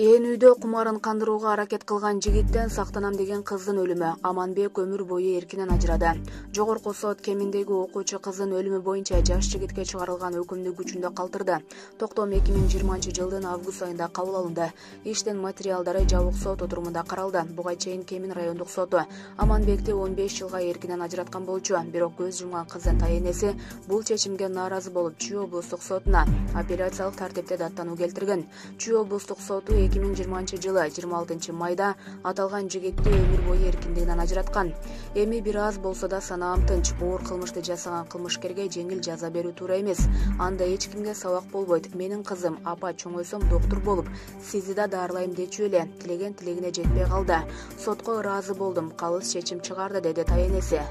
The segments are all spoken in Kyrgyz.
Ээн үйдө кумарын кандырууга аракет кылган жигиттен сактанам деген кыздын өлүмү. Аманбек өмүр бою эркинен ажырады. Жогорку сот Кеминдеги окуучу кыздын өлүмү боюнча жаш жигитке чыгарылган өкүмдү күчүндө калтырды. Токтом 2020-жылдын август айында кабыл алынды. Иштин материалдары жабык сот отурумунда каралды. Буга чейин Кемин райондук соту Аманбекти 15 жылга эркинен ажыраткан болчу. Бирок көз жумган кыздын тайенеси бул чечимге нааразы болуп Чүй облустук сотуна апелляциялык тартипте даттануу келтирген. Чүй облустук соту 2020-жылы 26 майда аталган жигитти өмүр бою эркиндигинен ажыраткан. Эми бир аз болсо да санаам тынч. Оор кылмышты жасаган кылмышкерге жеңил жаза берүү туура эмес. Анда эч кимге сабак болбойт. Менин кызым апа чоңойсом доктур болуп, сизди да дарылайм дечү эле. Тилеген тилегине жетпей калды. Сотко ыраазы болдум. Калыс чечим чыгарды, деди тайенеси.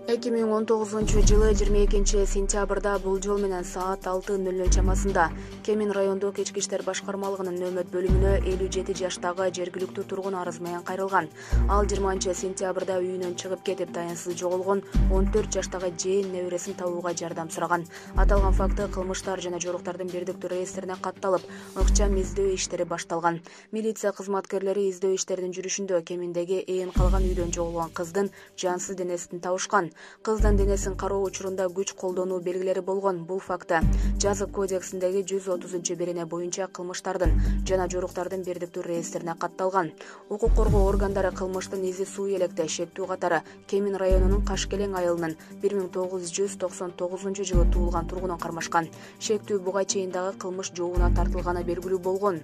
2019-жылы 22 сентябрда бул жол менен саат 6:00 чамасында Кемин райондук ички иштер башкармалыгынын нөмөт бөлүмүнө 57 жаштагы жергиликтүү тургун арыз менен кайрылган. Ал 20 сентябрда үйүнөн чыгып кетип, таянсыз жоголгон 14 жаштагы жээн небересин табууга жардам сураган. Аталган факты кылмыштар жана жоруктардын бирдиктүү реестрине катталып, ыкчам издөө иштери башталган. Милиция кызматкерлери издөө иштеринин жүрүшүндө Кеминдеги ээн калган үйдөн жоголгон кыздын жансыз денесин табышкан. Кыздын денесин кароо учурунда күч колдонуу белгилери болгон. Бул факты Жазык кодексиндеги 130-берене боюнча кылмыштардын жана жоруктардын бирдиктүү реестрине катталган. Укук коргоо органдары кылмыштын изи суу электе шектүү катары Кемин районунун Кашкелең айылынын 1999-жылы туулган тургунун кармашкан. Шектүү буга чейин дагы кылмыш жообуна тартылганы белгилүү болгон.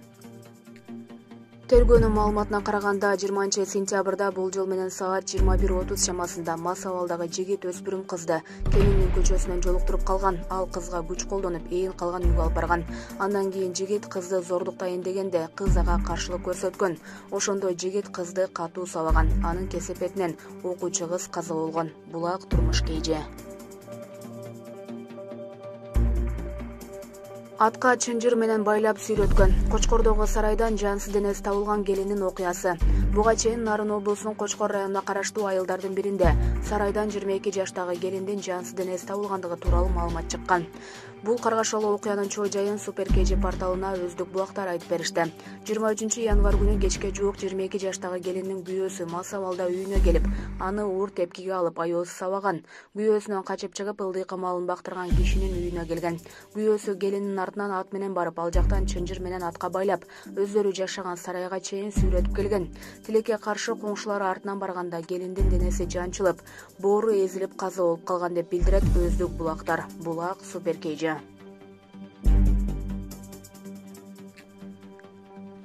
Тергөөнүн маалыматына караганда 20 сентябрда бул жол менен саат 21:30 чамасында мас абалдагы жигит өспүрүм кызды Кеминдин көчөсүнөн жолуктуруп калган. Ал кызга күч колдонуп, ээн калган үйгө алып барган. Андан кийин жигит кызды зордуктайын дегенде кыз ага каршылык көрсөткөн. Ошондо жигит кызды катуу сабаган. Анын кесепетинен окуучу кыз каза болгон. Булак турмуш кейжи. Атка чынжыр менен байлап сүйрөткөн. Кочкордогу сарайдан жансыз денеси табылган келиндин окуясы. Буга чейин Нарын облусунун Кочкор районуна караштуу айылдардын биринде сарайдан 22 жаштагы келиндин жансыз денеси табылгандыгы тууралуу маалымат чыккан. Бул каргашалуу окуянын чоо жайын Супер КЖ порталына өздүк булактар айтып беришти. 23 январь күнү кечке жуук 22 жаштагы келиндин күйөөсү мас абалда үйүнө келип, аны уур тепкиге алып аyoосу сабаган. Күйөөсүнөн качып чыгып, ылдыйкы малын бактырган кишинин үйүнө келген. Күйөөсү келиндин артынан ат менен барып, ал жактан чынжыр менен атка байлап, өздөрү жашаган сарайга чейин сүйрөтүп келген. Тилекке каршы коңшулары артынан барганда келиндин денеси жанчылып, боору эзилип каза болуп калган деп билдирет өздүк булактар. Булак Супер КЖ.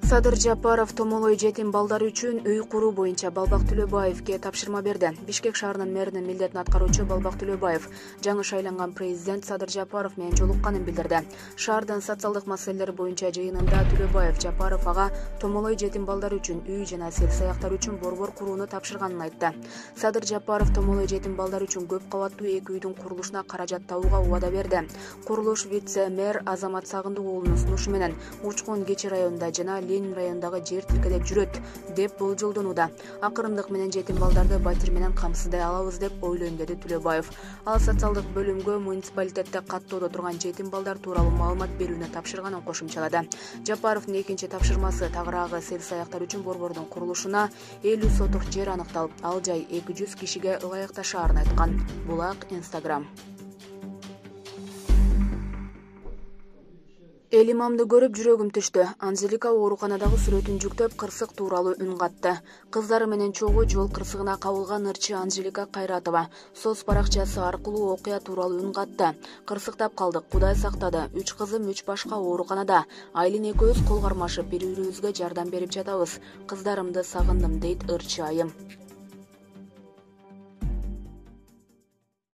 Садыр Жапаров томолой жетим балдар үчүн үй куруу боюнча Балбак Төлөбаевге тапшырма берди. Бишкек шаарынын мэринин милдетин аткаруучу Балбак Төлөбаев жаңы шайланган президент Садыр Жапаров менен жолукканын билдирди. Шаардын социалдык маселелери боюнча жыйынында Төлөбаев Жапаров ага томолой жетим балдар үчүн үй жана сел-саяктар үчүн борбор курууну тапшырганын айтты. Садыр Жапаров томолой жетим балдар үчүн көп кабаттуу эки үйдүн курулушуна каражат табууга убада берди. Курулуш вице-мэр Азамат Сагындык уулунун сунушу менен Учкун Кечи районунда жана Ленин райондагы жер тилкеде жүрөт деп болжолдонууда. Акырындык менен жетим балдарды батир менен камсыздай алабыз деп ойлойм, деди Төлөбаев. Ал социалдык бөлүмгө муниципалитетте каттоодо турган жетим балдар тууралуу маалымат берүүнү тапшырганын кошумчалады. Жапаровдун экинчи тапшырмасы тагыраагы сел-саяктар үчүн борбордун курулушуна 50 сотук жер аныкталып, ал жай 200 кишиге ылайыкташаарын айткан. Булак Instagram. Эл имамды көрүп жүрөгүм түштү. Анжелика ооруканадагы сүрөтүн жүктөп кырсык тууралуу үн катты. Кыздары менен чогуу жол кырсыгына кабылган ырчы Анжелика Кайратова соц баракчасы аркылуу окуя тууралуу үн катты. Кырсыктап калдык, Кудай сактады. 3 кызым 3 башка ооруканада. Айлин экөөбүз кол кармашып, бири-бирибизге жардам берип жатабыз. Кыздарымды сагындым, дейт ырчы айым.